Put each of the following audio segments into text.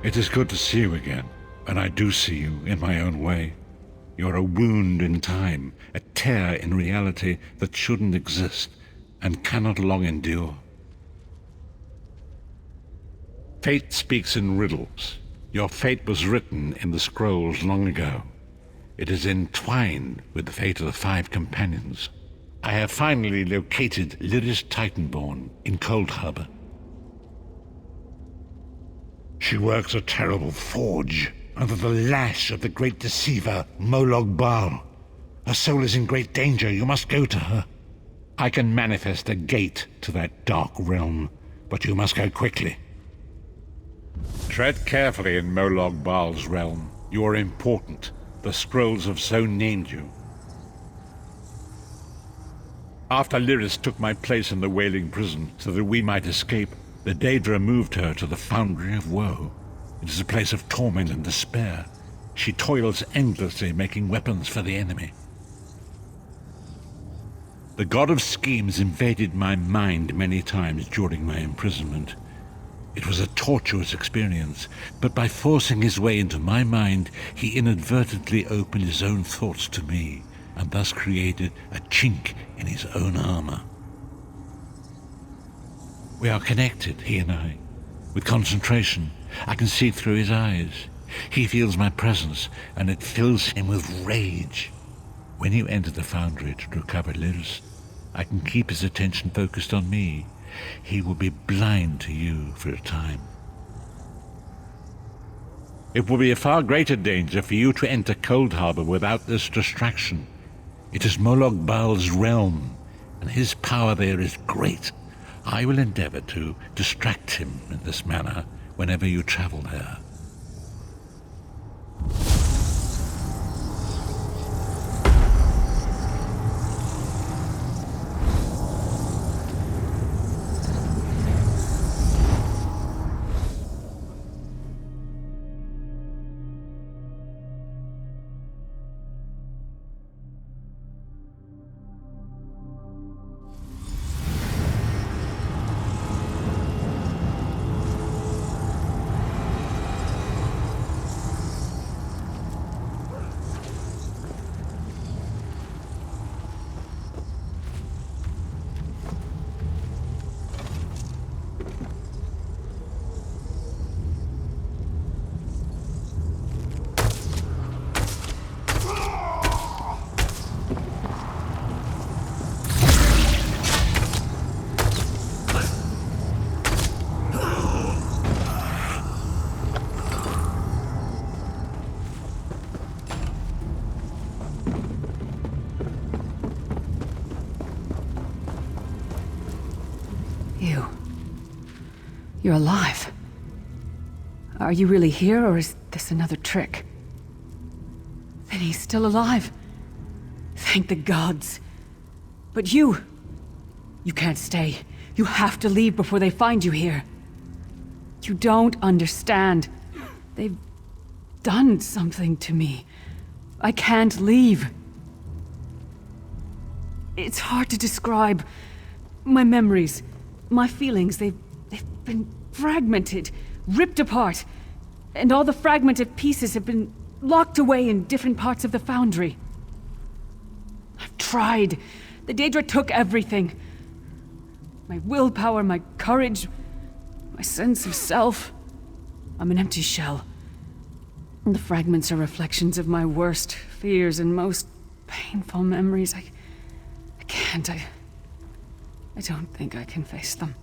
It is good to see you again, and I do see you in my own way. You're a wound in time, a tear in reality that shouldn't exist and cannot long endure. Fate speaks in riddles. Your fate was written in the scrolls long ago. It is entwined with the fate of the 5 companions. I have finally located Lyris Titanborn in Coldharbour. She works a terrible forge under the lash of the great deceiver, Molag Bal. Her soul is in great danger. You must go to her. I can manifest a gate to that dark realm, but you must go quickly. Tread carefully in Molag Bal's realm. You are important. The scrolls have so named you. After Lyris took my place in the Wailing Prison so that we might escape, the Daedra moved her to the Foundry of Woe. It is a place of torment and despair. She toils endlessly making weapons for the enemy. The god of schemes invaded my mind many times during my imprisonment. It was a tortuous experience, but by forcing his way into my mind, he inadvertently opened his own thoughts to me, and thus created a chink in his own armor. We are connected, he and I. With concentration, I can see through his eyes. He feels my presence, and it fills him with rage. When you enter the Foundry to recover Lyris, I can keep his attention focused on me. He will be blind to you for a time. It will be a far greater danger for you to enter Coldharbour without this distraction. It is Molag Bal's realm, and his power there is great. I will endeavor to distract him in this manner whenever you travel there. You're alive. Are you really here, or is this another trick? Then he's still alive. Thank the gods. But you can't stay. You have to leave before they find you here. You don't understand. They've done something to me. I can't leave. It's hard to describe. My memories, my feelings, they've been fragmented, ripped apart, and all the fragmented pieces have been locked away in different parts of the Foundry. I've tried. The Daedra took everything. My willpower, my courage, my sense of self. I'm an empty shell. And the fragments are reflections of my worst fears and most painful memories. I can't. I don't think I can face them.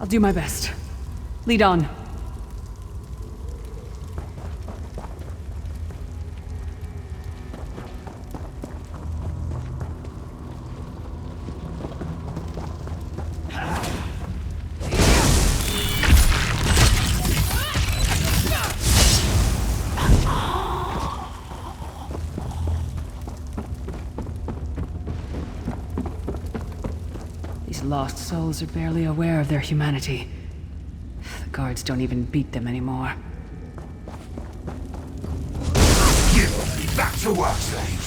I'll do my best. Lead on. These lost souls are barely aware of their humanity. The guards don't even beat them anymore. Back to work, slave!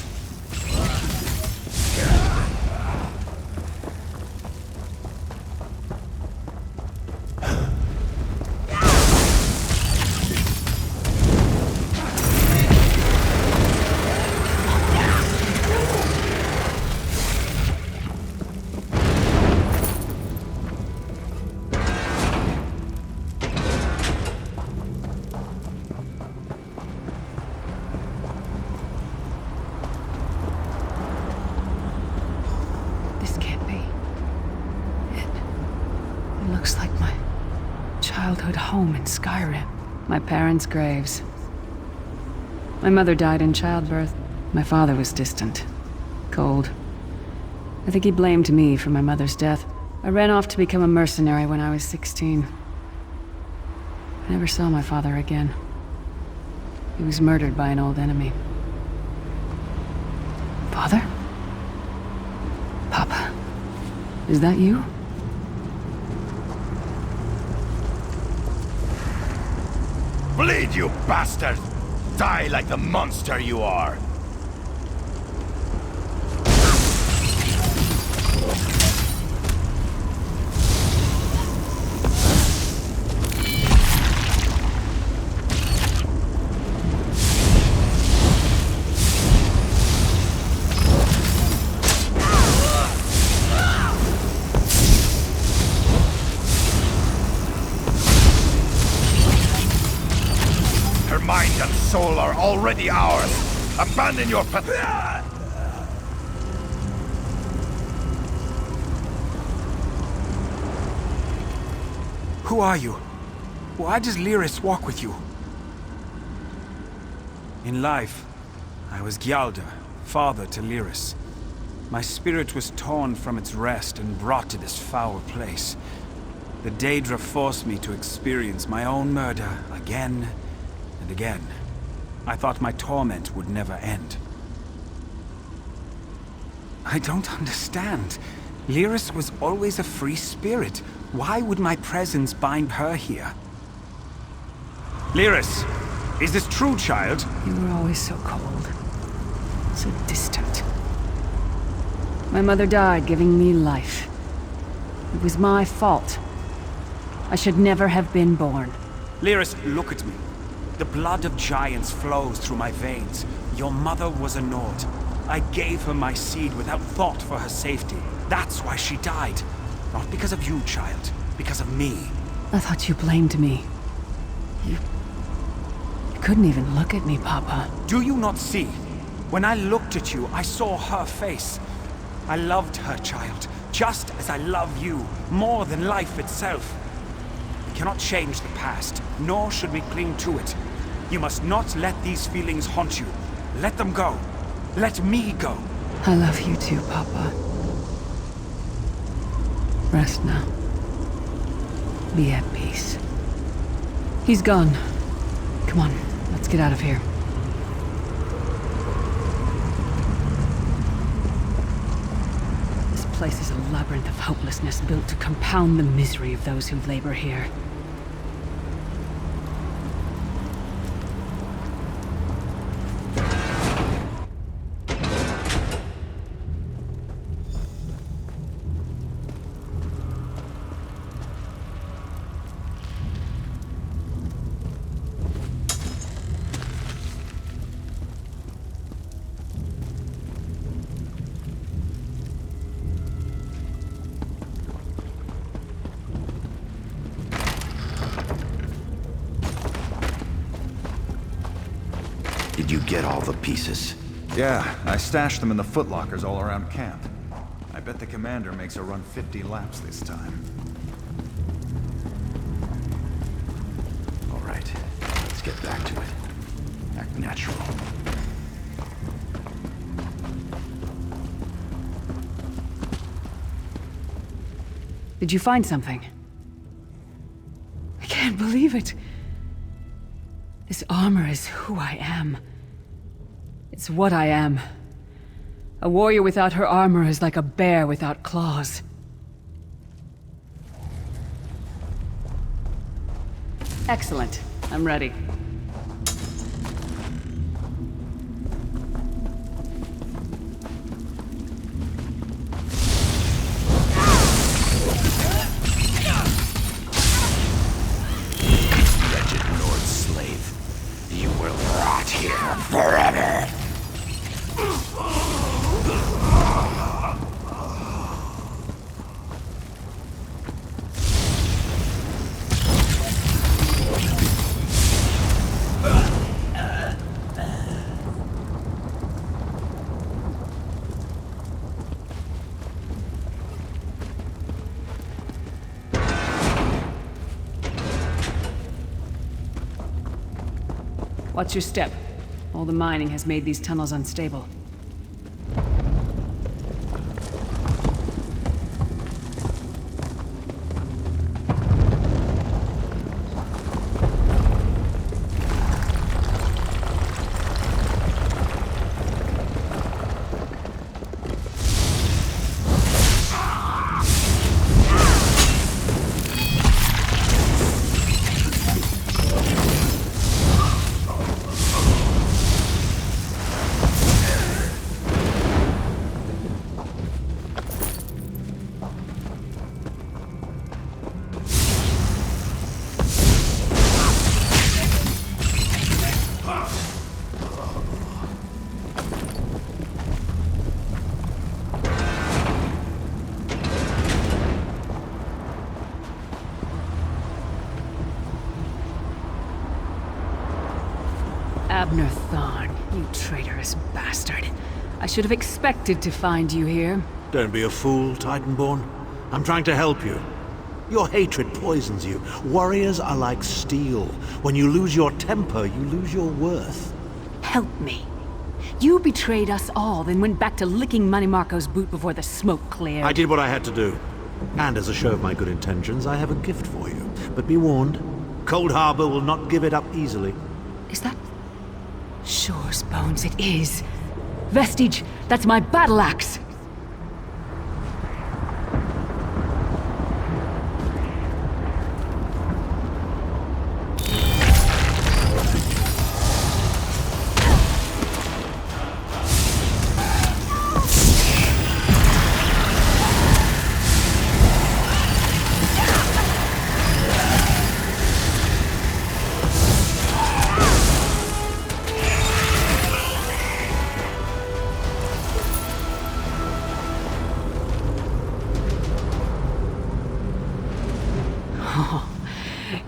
childhood home in Skyrim. My parents' graves. My mother died in childbirth. My father was distant. Cold. I think he blamed me for my mother's death. I ran off to become a mercenary when I was 16. I never saw my father again. He was murdered by an old enemy. Father? Papa? Is that you? Bleed, you bastard! Die like the monster you are! Soul are already ours. Abandon your Who are you? Why does Lyris walk with you? In life, I was Gyalda, father to Lyris. My spirit was torn from its rest and brought to this foul place. The Daedra forced me to experience my own murder again and again. I thought my torment would never end. I don't understand. Lyris was always a free spirit. Why would my presence bind her here? Lyris, is this true, child? You were always so cold. So distant. My mother died giving me life. It was my fault. I should never have been born. Lyris, look at me. The blood of giants flows through my veins. Your mother was a Nord. I gave her my seed without thought for her safety. That's why she died. Not because of you, child. Because of me. I thought you blamed me. You couldn't even look at me, Papa. Do you not see? When I looked at you, I saw her face. I loved her, child. Just as I love you. More than life itself. We cannot change the past, nor should we cling to it. You must not let these feelings haunt you. Let them go. Let me go. I love you too, Papa. Rest now. Be at peace. He's gone. Come on, let's get out of here. This place is a labyrinth of hopelessness built to compound the misery of those who labor here. Did you get all the pieces? Yeah, I stashed them in the footlockers all around camp. I bet the commander makes her run 50 laps this time. All right, let's get back to it. Act natural. Did you find something? I can't believe it. This armor is who I am. It's what I am. A warrior without her armor is like a bear without claws. Excellent. I'm ready. Forever! Watch your step. All the mining has made these tunnels unstable. Abner Thorn, you traitorous bastard. I should have expected to find you here. Don't be a fool, Titanborn. I'm trying to help you. Your hatred poisons you. Warriors are like steel. When you lose your temper, you lose your worth. Help me. You betrayed us all, then went back to licking Manny Marco's boot before the smoke cleared. I did what I had to do. And as a show of my good intentions, I have a gift for you. But be warned, Coldharbour will not give it up easily. Is that... Shore's bones, it is. Vestige, that's my battle axe.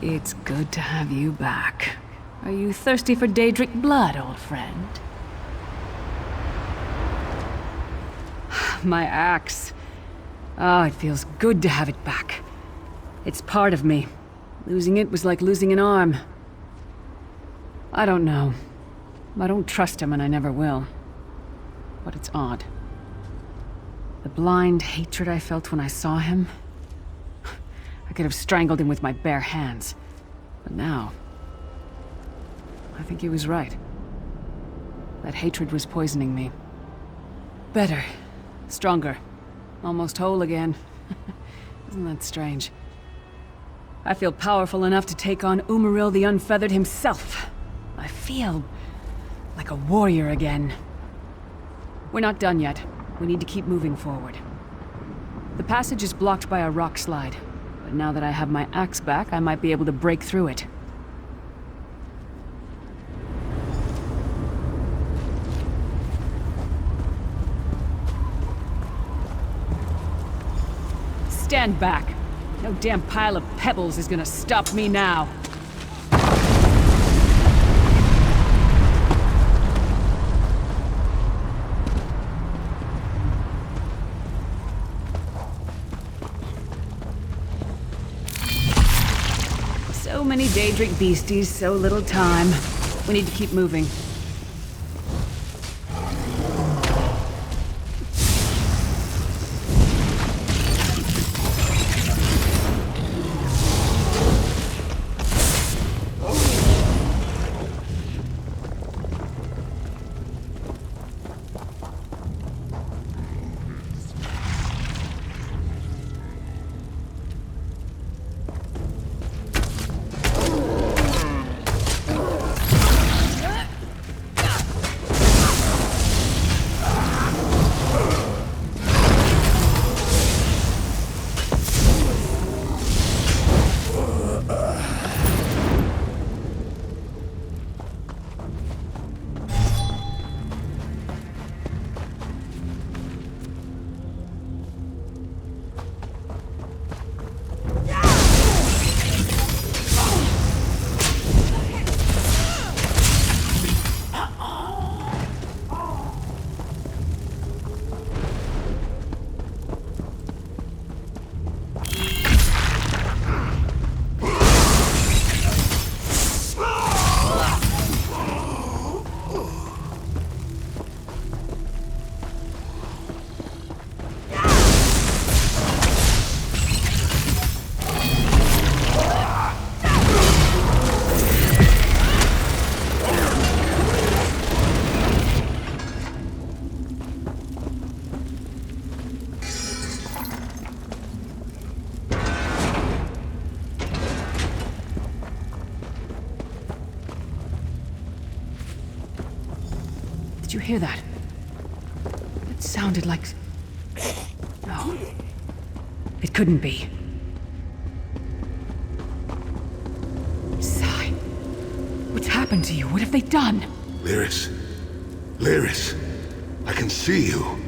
It's good to have you back. Are you thirsty for Daedric blood, old friend? My axe. Oh, it feels good to have it back. It's part of me. Losing it was like losing an arm. I don't know. I don't trust him and I never will. But it's odd. The blind hatred I felt when I saw him... I could have strangled him with my bare hands. But now... I think he was right. That hatred was poisoning me. Better. Stronger. Almost whole again. Isn't that strange? I feel powerful enough to take on Umaril the Unfeathered himself. I feel... like a warrior again. We're not done yet. We need to keep moving forward. The passage is blocked by a rock slide. But now that I have my axe back, I might be able to break through it. Stand back. No damn pile of pebbles is gonna stop me now. So many Daedric beasties, so little time. We need to keep moving. you hear that? It sounded like... No. It couldn't be. Sai. What's happened to you? What have they done? Lyris. Lyris. I can see you.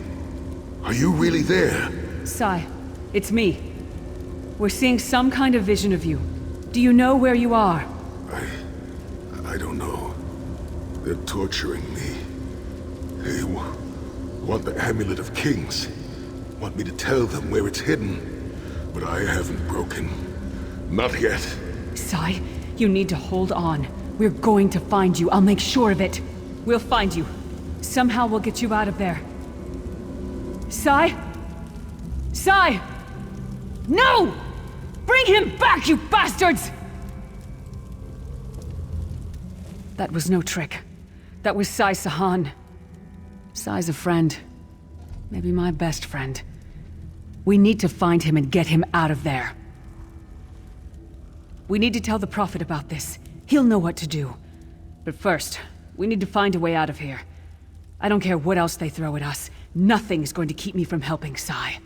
Are you really there? Sai, it's me. We're seeing some kind of vision of you. Do you know where you are? I don't know. They're torturing me. They want the Amulet of Kings. Want me to tell them where it's hidden. But I haven't broken. Not yet. Sai, you need to hold on. We're going to find you. I'll make sure of it. We'll find you. Somehow we'll get you out of there. Sai? Sai! No! Bring him back, you bastards! That was no trick. That was Sai Sahan. Sai's a friend. Maybe my best friend. We need to find him and get him out of there. We need to tell the Prophet about this. He'll know what to do. But first, we need to find a way out of here. I don't care what else they throw at us. Nothing is going to keep me from helping Sai.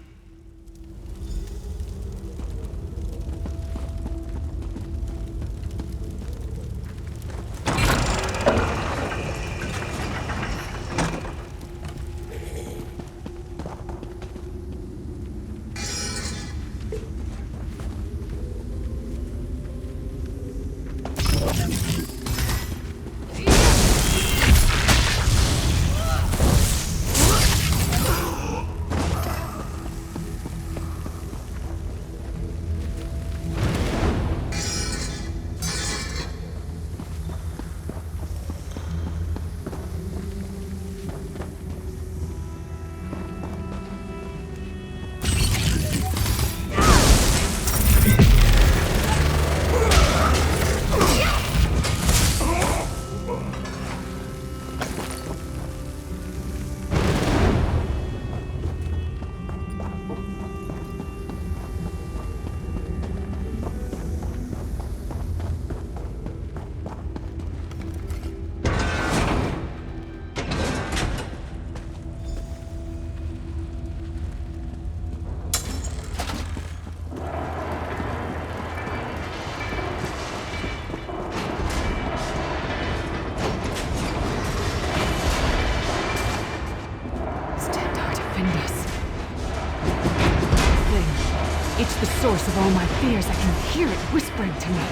It's the source of all my fears. I can hear it whispering to me,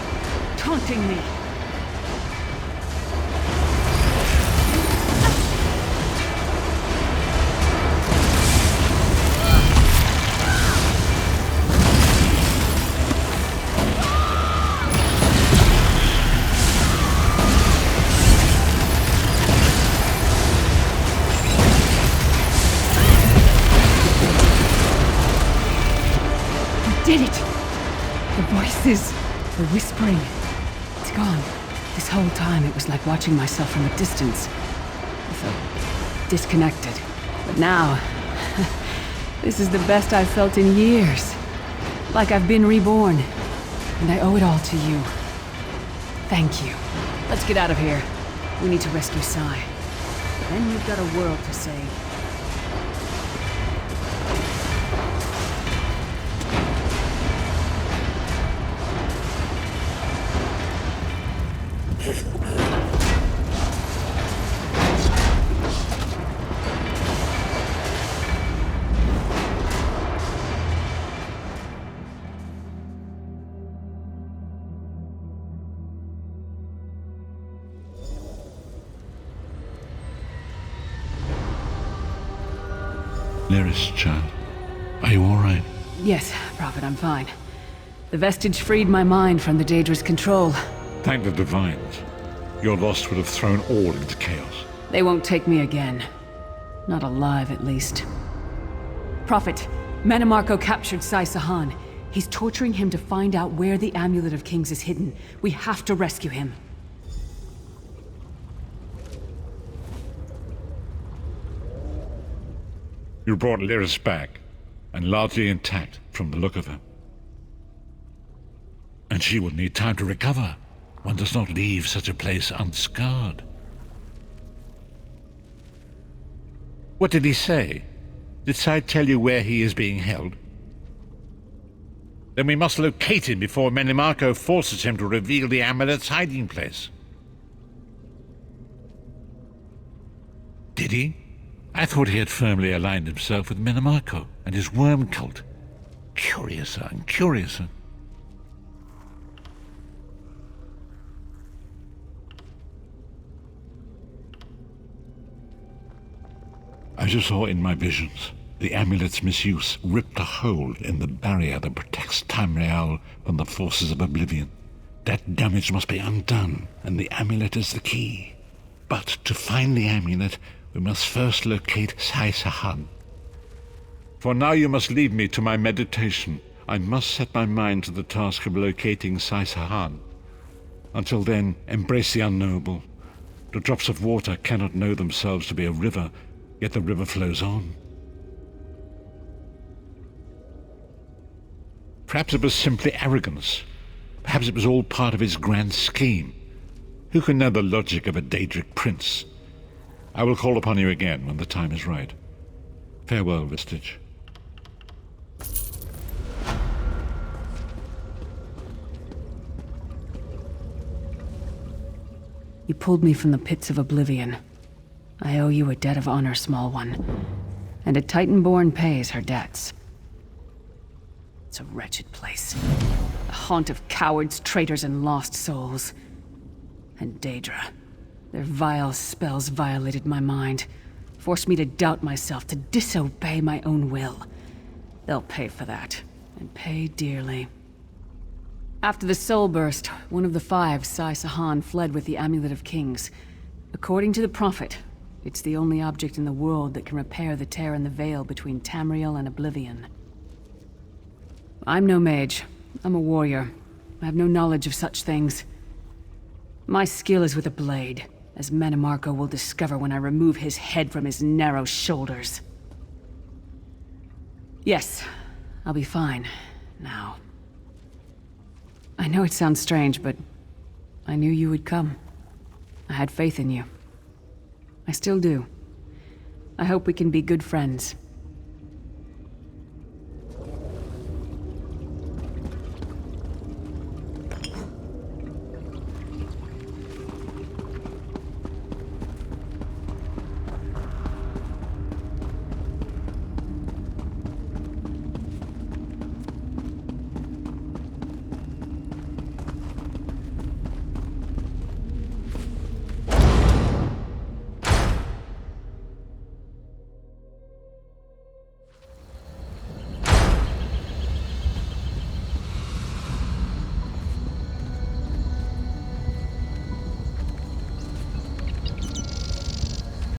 taunting me. Did it! The voices, the whispering, it's gone. This whole time it was like watching myself from a distance. I felt disconnected. But now, this is the best I've felt in years. Like I've been reborn. And I owe it all to you. Thank you. Let's get out of here. We need to rescue Sai. Then we've got a world to save. Lyris, child. Are you all right? Yes, Prophet, I'm fine. The vestige freed my mind from the Daedra's control. Thank the Divines. Your loss would have thrown all into chaos. They won't take me again. Not alive, at least. Prophet, Mannimarco captured Sai Sahan. He's torturing him to find out where the Amulet of Kings is hidden. We have to rescue him. You brought Lyris back, and largely intact from the look of her. And she will need time to recover. One does not leave such a place unscarred. What did he say? Did Sai tell you where he is being held? Then we must locate him before Menimarco forces him to reveal the amulet's hiding place. Did he? I thought he had firmly aligned himself with Menimarco and his worm cult. Curiouser and curiouser. As you saw in my visions, the amulet's misuse ripped a hole in the barrier that protects Tamriel from the forces of oblivion. That damage must be undone, and the amulet is the key. But to find the amulet, we must first locate Sai Sahan. For now you must leave me to my meditation. I must set my mind to the task of locating Sai Sahan. Until then, embrace the unknowable. The drops of water cannot know themselves to be a river, yet the river flows on. Perhaps it was simply arrogance. Perhaps it was all part of his grand scheme. Who can know the logic of a Daedric prince? I will call upon you again when the time is right. Farewell, Vestige. You pulled me from the pits of oblivion. I owe you a debt of honor, small one. And a Titan-born pays her debts. It's a wretched place. A haunt of cowards, traitors, and lost souls. And Daedra. Their vile spells violated my mind. Forced me to doubt myself, to disobey my own will. They'll pay for that. And pay dearly. After the Soul Burst, one of the five, Sai Sahan, fled with the Amulet of Kings. According to the Prophet, it's the only object in the world that can repair the tear in the veil between Tamriel and Oblivion. I'm no mage. I'm a warrior. I have no knowledge of such things. My skill is with a blade, as Menimarco will discover when I remove his head from his narrow shoulders. Yes, I'll be fine, now. I know it sounds strange, but I knew you would come. I had faith in you. I still do. I hope we can be good friends.